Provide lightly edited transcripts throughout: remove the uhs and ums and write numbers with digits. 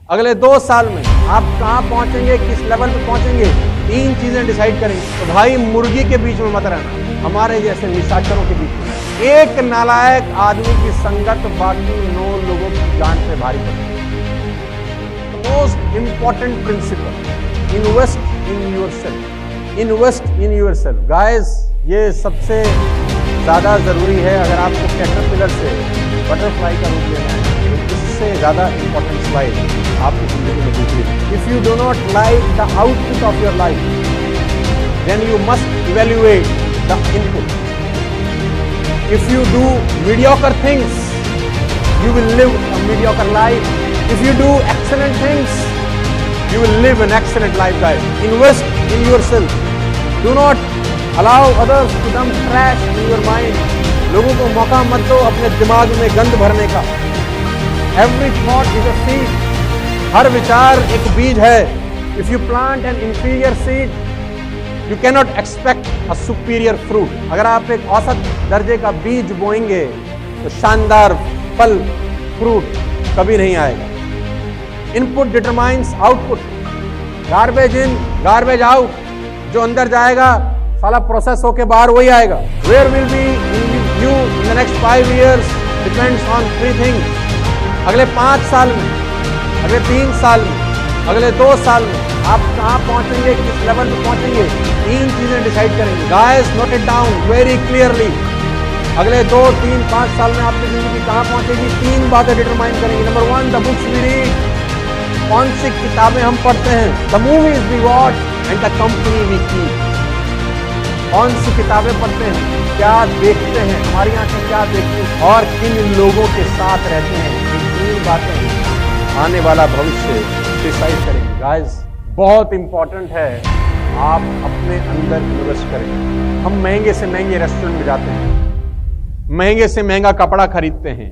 अगले 2 साल में आप कहां पहुंचेंगे, किस लेवल पे पहुंचेंगे, 3 चीजें डिसाइड करेंगे। तो भाई मुर्गी के बीच में मत रहना, हमारे जैसे निशाचरों के बीच में। एक नालायक आदमी की संगत बाकी 9 लोगों की जान पे भारी पड़ती है। Most important principle, invest in yourself, invest in yourself. Guys, ये सबसे ज्यादा जरूरी है। अगर आपको कैटरपिलर से बटरफ्लाई का रूप लेना है तो इससे ज्यादा इंपॉर्टेंट स्लाइड आपकी जिंदगी में दूसरी। If you do not like the output of your life, then you must evaluate the input. If you do mediocre things, you will live a mediocre life. If you do excellent things, you will live an excellent life, guys. Invest in yourself. Do not allow others to dump trash in your mind. लोगों को मौका मत दो अपने दिमाग में गंद भरने का। Every thought is a seed. हर विचार एक बीज है। If you plant an inferior seed, you cannot expect a superior fruit. अगर आप एक औसत दर्जे का बीज बोएंगे तो शानदार फल, फ्रूट कभी नहीं आएगा। Input determines output. Garbage in, garbage out. जो अंदर जाएगा साला प्रोसेस होके बाहर वही आएगा। Where will be you in the next 5 years depends on 3 things. अगले 5 साल में, अगले 3 साल में, अगले 2 साल में आप कहां पहुंचेंगे, किस लेवल पे पहुंचेंगे, 3 चीजें डिसाइड करेंगे। Guys, note it down very clearly. अगले 2, 3, 5 साल में आपकी जिंदगी कहां पहुंचेगी, 3 बातें डिटरमाइन करेंगी। Number 1, the books we read. कौन सी किताबें हम पढ़ते हैं। The movies we watch and the company we keep. कौन सी किताबें पढ़ते हैं, क्या देखते हैं, हमारी आंखें क्या देखती हैं और किन लोगों के साथ रहते हैं। ये 3 बातें आने वाला भविष्य डिसाइड करेंगे। गाइस, बहुत इंपॉर्टेंट है आप अपने अंदर इन्वेस्ट करें। हम महंगे से महंगे रेस्टोरेंट में जाते हैं, महंगे से महंगा कपड़ा खरीदते हैं,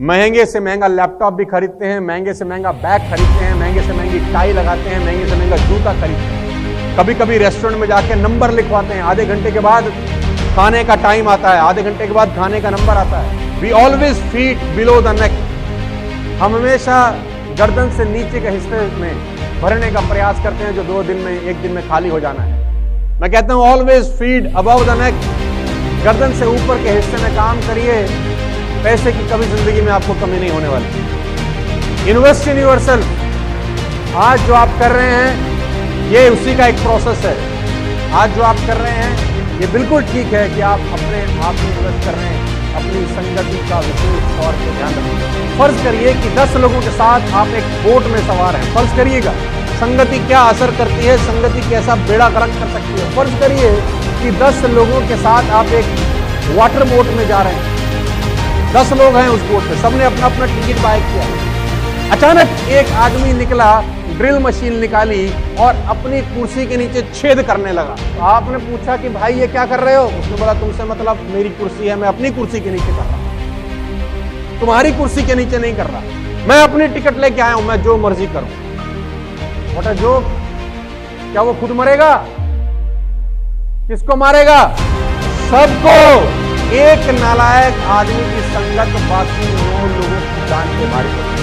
महंगे से महंगा लैपटॉप भी खरीदते हैं, महंगे से महंगा बैग खरीदते हैं, महंगे से महंगी टाई लगाते हैं, महंगे से महंगा जूता खरीदते हैं। कभी कभी रेस्टोरेंट में जाके नंबर लिखवाते हैं। आधे घंटे के बाद खाने का टाइम आता है, आधे घंटे के बाद खाने का नंबर आता है। We always feet below the neck. हम हमेशा गर्दन से नीचे के हिस्से में भरने का प्रयास करते हैं जो 2 दिन में, 1 दिन में खाली हो जाना है। मैं कहता हूं always feed above the neck. गर्दन से ऊपर के हिस्से में काम करिए, पैसे की कभी जिंदगी में आपको कमी नहीं होने वाली। Invest in yourself. आज जो आप कर रहे हैं ये उसी का एक प्रोसेस है। आज जो आप कर रहे हैं ये बिल्कुल ठीक है कि आप अपने आप में इन्वेस्ट कर रहे हैं। अपनी संगति का विशेष तौर पर ध्यान रखिए। फर्ज करिए कि 10 लोगों के साथ आप एक बोट में सवार हैं। फर्ज करिएगा संगति क्या असर करती है, संगति कैसा बेड़ा गर्क कर सकती है। फर्ज करिए कि 10 लोगों के साथ आप एक वाटर बोट में जा रहे हैं। 10 लोग हैं उस बोट में, सबने अपना अपना टिकट बाय किया। अचानक एक आदमी निकला, ड्रिल मशीन निकाली और अपनी कुर्सी के नीचे छेद करने लगा। तो आपने पूछा कि भाई ये क्या कर रहे हो। उसने बोला तुमसे मतलब, मेरी कुर्सी है, मैं अपनी कुर्सी के नीचे कर रहा हूं, तुम्हारी कुर्सी के नीचे नहीं कर रहा। मैं अपनी टिकट लेके आया हूं, मैं जो मर्जी करूं। What a joke. क्या वो खुद मरेगा? किसको मारेगा? सबको। एक नालायक आदमी की संगत बाकी 9 लोगों की जान पे भारी पड़ती है।